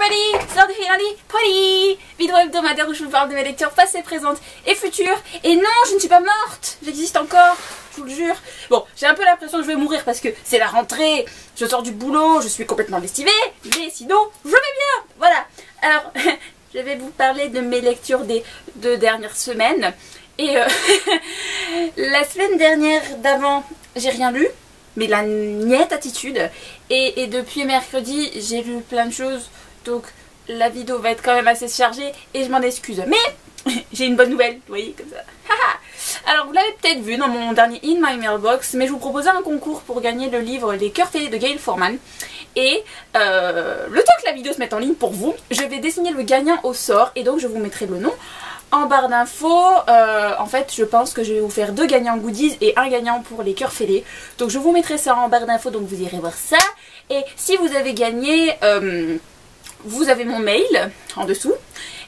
everybody, c'est l'heure de Hilary Polly, vidéo hebdomadaire où je vous parle de mes lectures passées, présentes et futures. Et non, je ne suis pas morte, j'existe encore, je vous le jure. Bon, j'ai un peu l'impression que je vais mourir parce que c'est la rentrée, je sors du boulot, je suis complètement lestivée, mais sinon, je vais bien. Voilà, alors, je vais vous parler de mes lectures des 2 dernières semaines. Et la semaine dernière d'avant, j'ai rien lu. Mais la niette attitude. Et depuis mercredi, j'ai lu plein de choses. Donc la vidéo va être quand même assez chargée. Et je m'en excuse. Mais j'ai une bonne nouvelle. Vous voyez, comme ça. Alors vous l'avez peut-être vu dans mon dernier In My Mailbox. Mais je vous proposais un concours pour gagner le livre Les Cœurs fêlés de Gail Forman. Et le temps que la vidéo se mette en ligne pour vous, je vais dessiner le gagnant au sort. Et donc je vous mettrai le nom en barre d'infos. En fait je pense que je vais vous faire 2 gagnants goodies et un gagnant pour les cœurs fêlés. Donc je vous mettrai ça en barre d'infos, donc vous irez voir ça. Et si vous avez gagné, vous avez mon mail en dessous.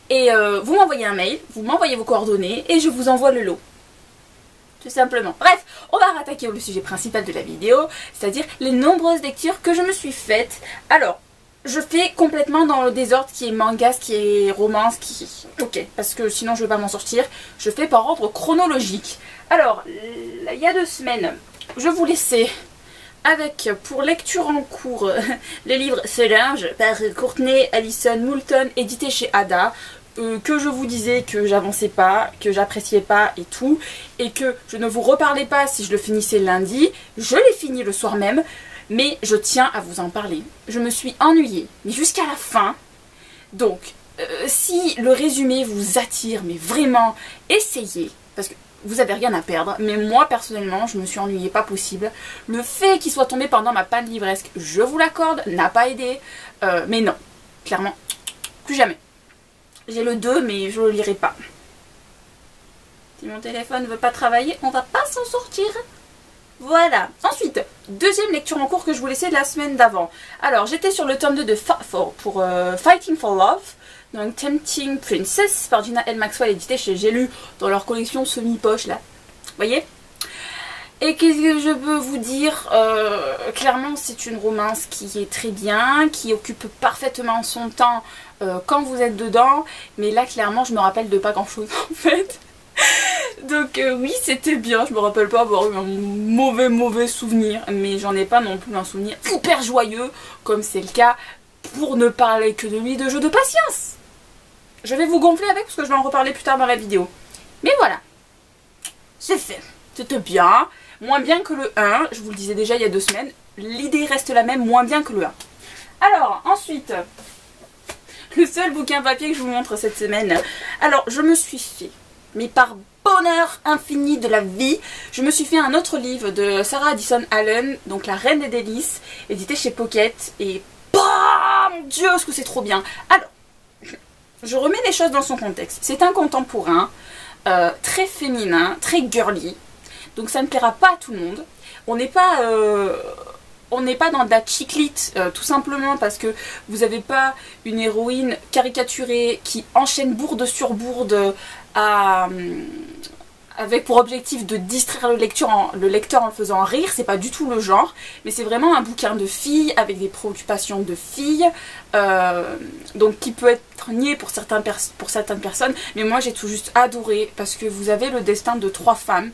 Et vous m'envoyez un mail, vous m'envoyez vos coordonnées et je vous envoie le lot. Tout simplement. Bref, on va rattaquer au sujet principal de la vidéo, c'est-à-dire les nombreuses lectures que je me suis faites. Alors, je fais complètement dans le désordre qui est manga, ce qui est romance, qui... Ok, parce que sinon je ne vais pas m'en sortir. Je fais par ordre chronologique. Alors, il y a 2 semaines, je vous laissais avec, pour lecture en cours, le livre Solange par Courtney Allison Moulton, édité chez Ada. Que je vous disais que j'avançais pas, que j'appréciais pas et tout. Et que je ne vous reparlais pas si je le finissais lundi. Je l'ai fini le soir même. Mais je tiens à vous en parler. Je me suis ennuyée, mais jusqu'à la fin. Donc, si le résumé vous attire, mais vraiment, essayez. Parce que vous n'avez rien à perdre. Mais moi, personnellement, je me suis ennuyée, pas possible. Le fait qu'il soit tombé pendant ma panne livresque, je vous l'accorde, n'a pas aidé. Mais non, clairement, plus jamais. J'ai le 2, mais je ne le lirai pas. Si mon téléphone ne veut pas travailler, on va pas s'en sortir. Voilà. Ensuite, 2e lecture en cours que je vous laissais la semaine d'avant. Alors, j'étais sur le tome 2 de Fighting for Love, donc Tempting Princess par Gina L. Maxwell, édité chez J'ai lu dans leur collection semi-poche là. Vous voyez? Et qu'est-ce que je peux vous dire? Clairement, c'est une romance qui est très bien, qui occupe parfaitement son temps quand vous êtes dedans. Mais là, clairement, je me rappelle de pas grand-chose en fait. Donc oui, c'était bien, je me rappelle pas avoir eu un mauvais souvenir, mais j'en ai pas non plus un souvenir hyper joyeux, comme c'est le cas pour ne parler que de lui de Jeu de patience. Je vais vous gonfler avec parce que je vais en reparler plus tard dans la vidéo. Mais voilà, c'est fait, c'était bien, moins bien que le 1, je vous le disais déjà il y a 2 semaines, l'idée reste la même, moins bien que le 1. Alors, ensuite, le seul bouquin papier que je vous montre cette semaine, alors je me suis fait... mais par bonheur infini de la vie, je me suis fait un autre livre de Sarah Addison Allen, donc La Reine des Délices, édité chez Pocket, et bah, mon Dieu, ce que c'est trop bien. Alors, je remets les choses dans son contexte. C'est un contemporain, très féminin, très girly, donc ça ne plaira pas à tout le monde. On n'est pas... on n'est pas dans de la chiclite, tout simplement parce que vous n'avez pas une héroïne caricaturée qui enchaîne bourde sur bourde avec pour objectif de distraire le lecteur en le faisant rire. C'est pas du tout le genre, mais c'est vraiment un bouquin de filles avec des préoccupations de filles, donc qui peut être nié pour certaines personnes, mais moi j'ai tout juste adoré parce que vous avez le destin de 3 femmes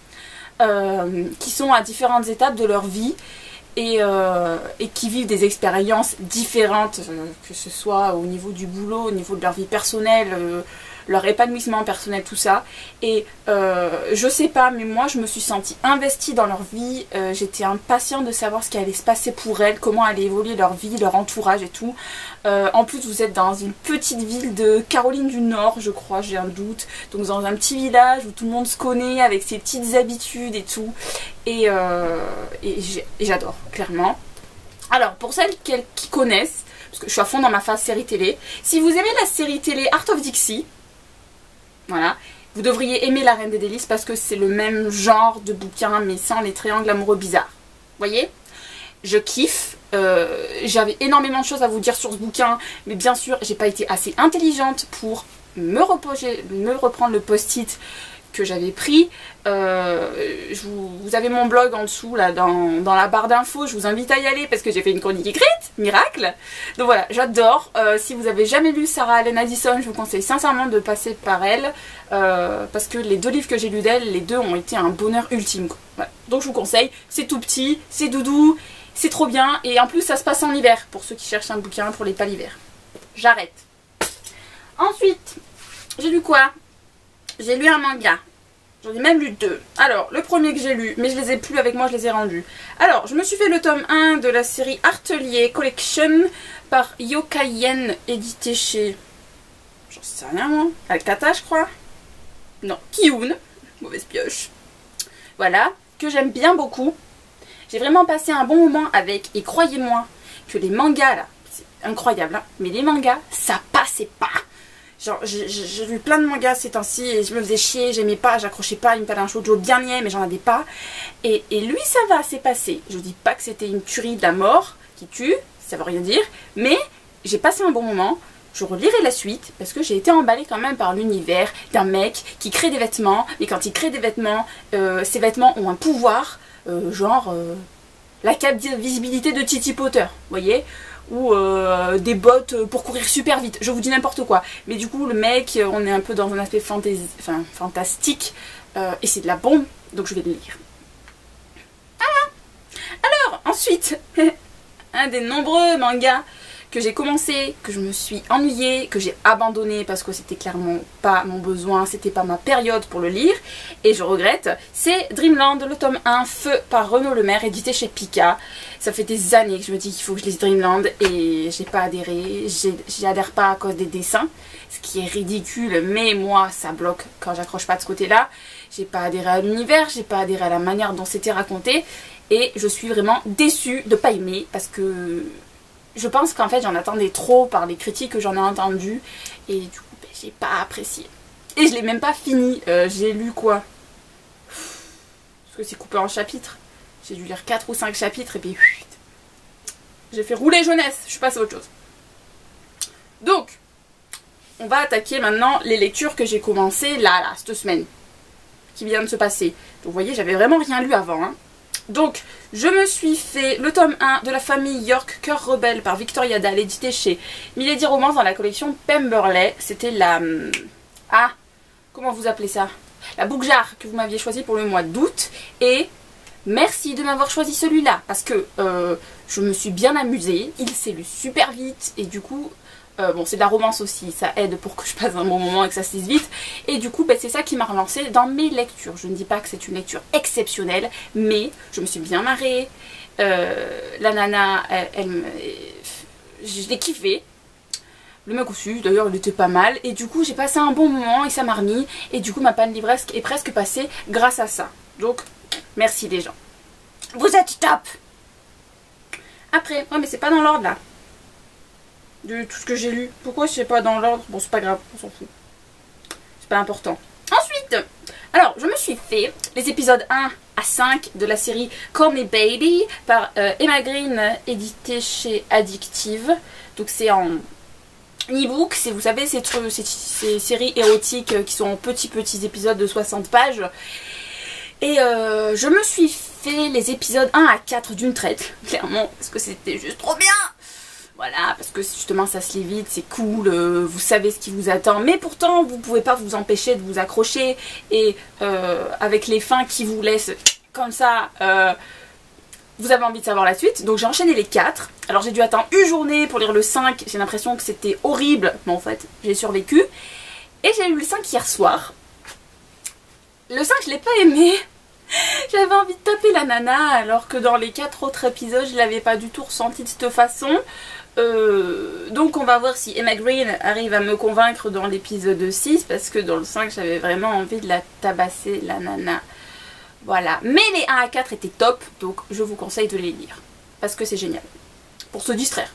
qui sont à différentes étapes de leur vie. Et qui vivent des expériences différentes, que ce soit au niveau du boulot, au niveau de leur vie personnelle, leur épanouissement personnel, tout ça. Et je sais pas, mais moi je me suis sentie investie dans leur vie, j'étais impatiente de savoir ce qui allait se passer pour elles, comment allait évoluer leur vie, leur entourage et tout. En plus vous êtes dans une petite ville de Caroline du Nord, je crois, j'ai un doute, donc dans un petit village où tout le monde se connaît avec ses petites habitudes et tout. Et j'adore, clairement. Alors, pour celles qui connaissent, parce que je suis à fond dans ma phase série télé, si vous aimez la série télé Art of Dixie, voilà, vous devriez aimer La Reine des Délices parce que c'est le même genre de bouquin, mais sans les triangles amoureux bizarres. Vous voyez? Je kiffe. J'avais énormément de choses à vous dire sur ce bouquin, mais bien sûr, j'ai pas été assez intelligente pour me reprendre le post-it que j'avais pris. Vous avez mon blog en dessous, là, dans la barre d'infos. Je vous invite à y aller parce que j'ai fait une chronique écrite, miracle. Donc voilà, j'adore. Si vous avez jamais lu Sarah Allen Addison, je vous conseille sincèrement de passer par elle. Parce que les 2 livres que j'ai lus d'elle, les 2 ont été un bonheur ultime, quoi. Voilà. Donc je vous conseille, c'est tout petit, c'est doudou, c'est trop bien. Et en plus, ça se passe en hiver, pour ceux qui cherchent un bouquin pour les pas l'hiver. J'arrête. Ensuite, j'ai lu quoi? J'ai lu un manga. J'en ai même lu 2. Alors, le premier que j'ai lu, mais je les ai plus avec moi, je les ai rendus. Alors, je me suis fait le tome 1 de la série Artelier Collection par Yokaien, édité chez... J'en sais rien, moi. Alcata, je crois. Non, Kiun. Mauvaise pioche. Voilà, que j'aime bien beaucoup. J'ai vraiment passé un bon moment avec, et croyez-moi que les mangas, là, c'est incroyable, hein, mais les mangas, ça passait pas. Genre, j'ai lu plein de mangas ces temps-ci et je me faisais chier, j'aimais pas, j'accrochais pas, il me fallait un shoujo bien niais, mais j'en avais pas. Et lui, ça va, c'est passé. Je dis pas que c'était une tuerie de la mort qui tue, ça veut rien dire, mais j'ai passé un bon moment. Je relirai la suite parce que j'ai été emballée quand même par l'univers d'un mec qui crée des vêtements, et quand il crée des vêtements, ces vêtements ont un pouvoir, la visibilité de Titi Potter, vous voyez, ou des bottes pour courir super vite, je vous dis n'importe quoi. Mais du coup le mec, on est un peu dans un aspect fantastique, et c'est de la bombe, donc je vais le lire. Alors ensuite, un des nombreux mangas que j'ai commencé, que je me suis ennuyée, que j'ai abandonné parce que c'était clairement pas mon besoin, c'était pas ma période pour le lire, et je regrette, c'est Dreamland, le tome 1, Feu par Renaud Lemaire, édité chez Pika. Ça fait des années que je me dis qu'il faut que je lise Dreamland, et j'ai pas adhéré, j'y adhère pas à cause des dessins, ce qui est ridicule, mais moi ça bloque quand j'accroche pas de ce côté-là. J'ai pas adhéré à l'univers, j'ai pas adhéré à la manière dont c'était raconté, et je suis vraiment déçue de pas aimer, parce que... je pense qu'en fait j'en attendais trop par les critiques que j'en ai entendues et du coup j'ai pas apprécié. Et je l'ai même pas fini, j'ai lu quoi? Parce que c'est coupé en chapitres. J'ai dû lire 4 ou 5 chapitres et puis j'ai fait rouler jeunesse, je passe à autre chose. Donc, on va attaquer maintenant les lectures que j'ai commencées là, cette semaine, qui vient de se passer. Donc vous voyez, j'avais vraiment rien lu avant, hein. Donc, je me suis fait le tome 1 de la famille York, Cœur Rebelle par Victoria Dahl, édité chez Milady Romance dans la collection Pemberley. C'était la... ah, comment vous appelez ça? La Bookjar que vous m'aviez choisi pour le mois d'août. Et merci de m'avoir choisi celui-là, parce que je me suis bien amusée. Il s'est lu super vite et du coup... bon, c'est de la romance aussi, ça aide pour que je passe un bon moment et que ça se lise vite. Et du coup, c'est ça qui m'a relancée dans mes lectures. Je ne dis pas que c'est une lecture exceptionnelle, mais je me suis bien marrée. La nana, je l'ai kiffé. Le mec aussi, d'ailleurs, il était pas mal. Et du coup, j'ai passé un bon moment et ça m'a remis. Et du coup, ma panne livresque est presque passée grâce à ça. Donc, merci les gens. Vous êtes top! Après, ouais, mais c'est pas dans l'ordre là. De tout ce que j'ai lu. Pourquoi c'est pas dans l'ordre? Bon, c'est pas grave, on s'en fout. C'est pas important. Ensuite, alors, je me suis fait les épisodes 1 à 5 de la série Call Me Baby par Emma Green, édité chez Addictive. Donc c'est en e-book, vous savez, ces séries érotiques qui sont en petits épisodes de 60 pages. Et je me suis fait les épisodes 1 à 4 d'une traite, clairement, parce que c'était juste trop bien. Voilà, parce que justement ça se lit vite, c'est cool, vous savez ce qui vous attend, mais pourtant vous pouvez pas vous empêcher de vous accrocher, et avec les fins qui vous laissent comme ça, vous avez envie de savoir la suite. Donc j'ai enchaîné les 4, alors j'ai dû attendre une journée pour lire le 5, j'ai l'impression que c'était horrible, mais en fait j'ai survécu, et j'ai lu le 5 hier soir. Le 5 je l'ai pas aimé. J'avais envie de taper la nana, alors que dans les 4 autres épisodes je l'avais pas du tout ressenti de cette façon. Donc on va voir si Emma Green arrive à me convaincre dans l'épisode 6, parce que dans le 5 j'avais vraiment envie de la tabasser, la nana. Voilà, mais les 1 à 4 étaient top, donc je vous conseille de les lire, parce que c'est génial, pour se distraire.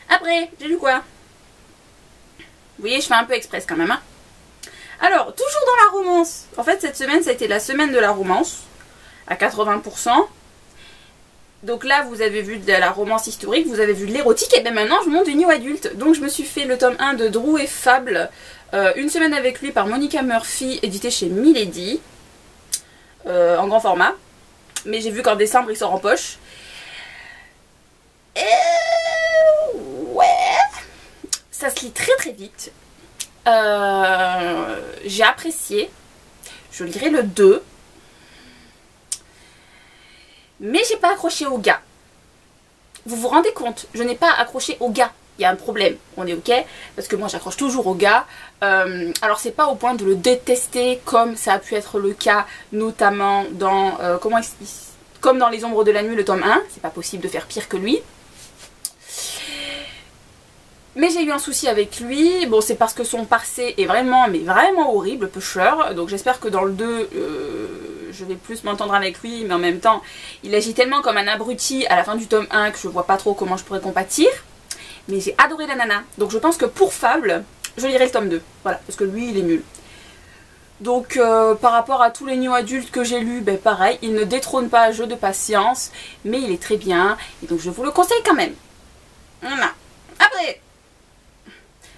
Après, j'ai lu quoi? Vous voyez, je fais un peu express quand même, hein. Alors, toujours dans la romance. En fait, cette semaine, ça a été la semaine de la romance, à 80%. Donc là, vous avez vu de la romance historique, vous avez vu de l'érotique, et bien maintenant, je monte du new adulte. Donc je me suis fait le tome 1 de Drew et Fable, Une semaine avec lui par Monica Murphy, édité chez Milady, en grand format. Mais j'ai vu qu'en décembre, il sort en poche. Et... ouais, ça se lit très très vite. J'ai apprécié. Je lirai le 2. Mais j'ai pas accroché au gars. Vous vous rendez compte? Je n'ai pas accroché au gars. Il y a un problème. On est ok? Parce que moi j'accroche toujours au gars. Alors c'est pas au point de le détester comme ça a pu être le cas notamment dans... comme dans Les Ombres de la Nuit, le tome 1. C'est pas possible de faire pire que lui. Mais j'ai eu un souci avec lui. Bon, c'est parce que son passé est vraiment, mais vraiment horrible, pêcheur. Donc j'espère que dans le 2... je vais plus m'entendre avec lui, mais en même temps, il agit tellement comme un abruti à la fin du tome 1 que je vois pas trop comment je pourrais compatir. Mais j'ai adoré la nana. Donc je pense que pour Fable, je lirai le tome 2. Voilà, parce que lui, il est nul. Donc par rapport à tous les new adultes que j'ai lus, ben pareil, il ne détrône pas Jeu de patience, mais il est très bien. Et donc je vous le conseille quand même. Voilà. Après...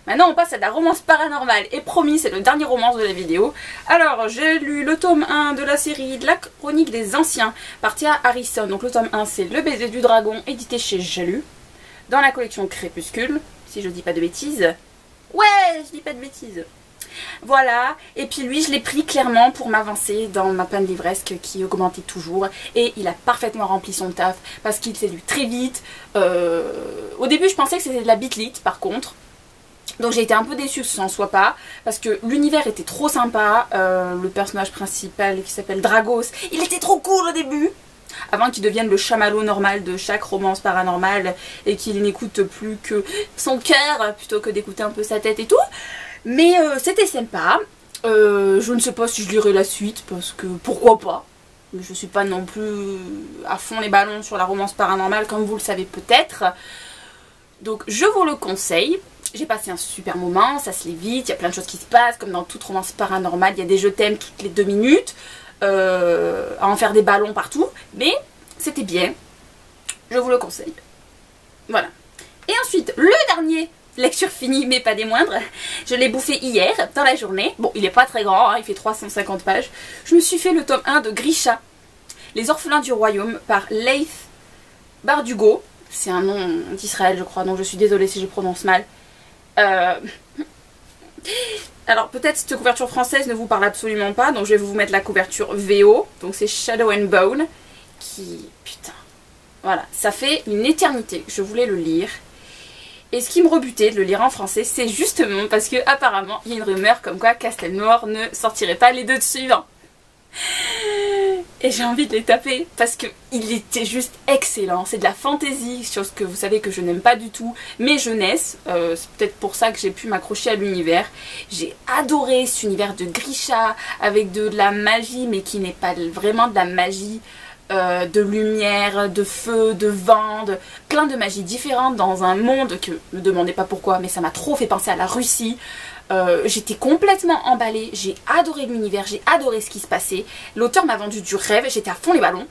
maintenant on passe à de la romance paranormale et promis c'est le dernier romance de la vidéo. Alors j'ai lu le tome 1 de la série de la chronique des anciens par Tia Harrison. Donc le tome 1 c'est Le baiser du dragon édité chez Jalu dans la collection Crépuscule, si je dis pas de bêtises. Ouais, je dis pas de bêtises. Voilà, et puis lui je l'ai pris clairement pour m'avancer dans ma panne livresque qui augmentait toujours. Et il a parfaitement rempli son taf parce qu'il s'est lu très vite. Au début je pensais que c'était de la bitlite par contre. Donc j'ai été un peu déçue que ce n'en soit pas, parce que l'univers était trop sympa, le personnage principal qui s'appelle Dragos, il était trop cool au début, avant qu'il devienne le chamallow normal de chaque romance paranormale et qu'il n'écoute plus que son cœur plutôt que d'écouter un peu sa tête et tout. Mais c'était sympa, je ne sais pas si je lirai la suite parce que pourquoi pas, mais je suis pas non plus à fond les ballons sur la romance paranormale comme vous le savez peut-être. Donc je vous le conseille. J'ai passé un super moment, ça se lit vite, il y a plein de choses qui se passent, comme dans toute romance paranormale, il y a des je t'aime toutes les 2 minutes, à en faire des ballons partout, mais c'était bien, je vous le conseille. Voilà. Et ensuite, le dernier, lecture finie mais pas des moindres, je l'ai bouffé hier, dans la journée, bon il est pas très grand, hein, il fait 350 pages, je me suis fait le tome 1 de Grisha, Les orphelins du royaume, par Leith Bardugo, c'est un nom d'Israël je crois, donc je suis désolée si je prononce mal. Alors peut-être cette couverture française ne vous parle absolument pas, donc je vais vous mettre la couverture VO, donc c'est Shadow and Bone, qui, putain, voilà, ça fait une éternité que je voulais le lire, et ce qui me rebutait de le lire en français, c'est justement parce que apparemment il y a une rumeur comme quoi Castelnoir ne sortirait pas les 2 suivants. Et j'ai envie de les taper parce que il était juste excellent. C'est de la fantasy, chose que vous savez que je n'aime pas du tout. Mais jeunesse, c'est peut-être pour ça que j'ai pu m'accrocher à l'univers. J'ai adoré cet univers de Grisha avec de la magie, mais qui n'est pas vraiment de la magie de lumière, de feu, de vent, de plein de magies différentes dans un monde que, ne me demandez pas pourquoi, mais ça m'a trop fait penser à la Russie. J'étais complètement emballée, j'ai adoré l'univers, j'ai adoré ce qui se passait. L'auteur m'a vendu du rêve, j'étais à fond les ballons.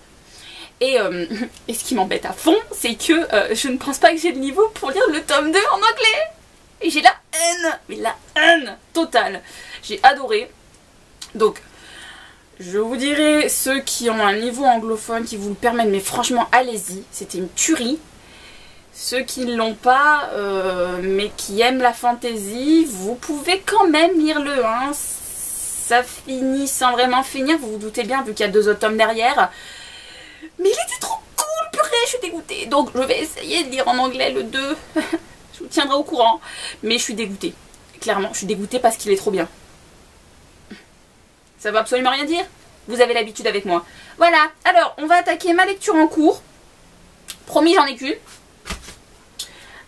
Et ce qui m'embête à fond, c'est que je ne pense pas que j'ai le niveau pour lire le tome 2 en anglais. Et j'ai la haine, mais la haine totale. J'ai adoré. Donc, je vous dirai, ceux qui ont un niveau anglophone qui vous le permettent, mais franchement, allez-y, c'était une tuerie. Ceux qui ne l'ont pas, mais qui aiment la fantasy, vous pouvez quand même lire le 1. Ça finit sans vraiment finir, vous vous doutez bien, vu qu'il y a 2 autres tomes derrière. Mais il était trop cool, purée, je suis dégoûtée. Donc je vais essayer de lire en anglais le 2. Je vous tiendrai au courant. Mais je suis dégoûtée. Clairement, je suis dégoûtée parce qu'il est trop bien. Ça veut absolument rien dire. Vous avez l'habitude avec moi. Voilà, alors on va attaquer ma lecture en cours. Promis, j'en ai qu'une.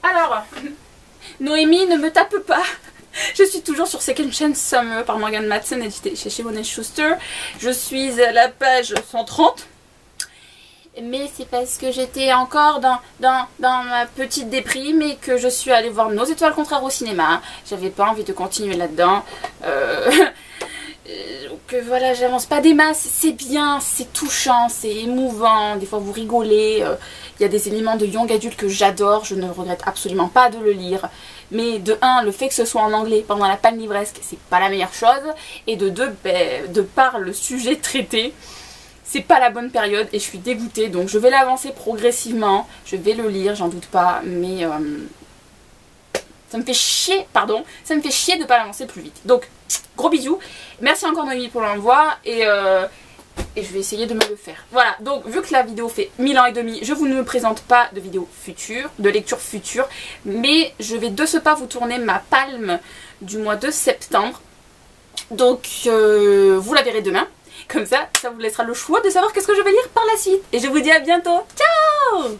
Alors, Noémie, ne me tape pas. Je suis toujours sur Second Chance Summer par Morgan Matson, édité chez Simon & Schuster. Je suis à la page 130. Mais c'est parce que j'étais encore dans ma petite déprime et que je suis allée voir Nos étoiles contraires au cinéma. J'avais pas envie de continuer là-dedans. que voilà, j'avance pas des masses, c'est bien, c'est touchant, c'est émouvant, des fois vous rigolez, il y a des éléments de young adulte que j'adore, je ne regrette absolument pas de le lire, mais de 1, le fait que ce soit en anglais pendant la panne livresque, c'est pas la meilleure chose, et de 2, ben, de par le sujet traité, c'est pas la bonne période et je suis dégoûtée, donc je vais l'avancer progressivement, je vais le lire, j'en doute pas, mais ça me fait chier, pardon, ça me fait chier de pas l'avancer plus vite. Donc, gros bisous, merci encore Noémie pour l'envoi et je vais essayer de me le faire. Voilà, donc vu que la vidéo fait 1000 ans et demi, je vous ne me présente pas de vidéo future, de lecture future, mais je vais de ce pas vous tourner ma palme du mois de septembre. Donc, vous la verrez demain. Comme ça, ça vous laissera le choix de savoir qu'est-ce que je vais lire par la suite. Et je vous dis à bientôt. Ciao!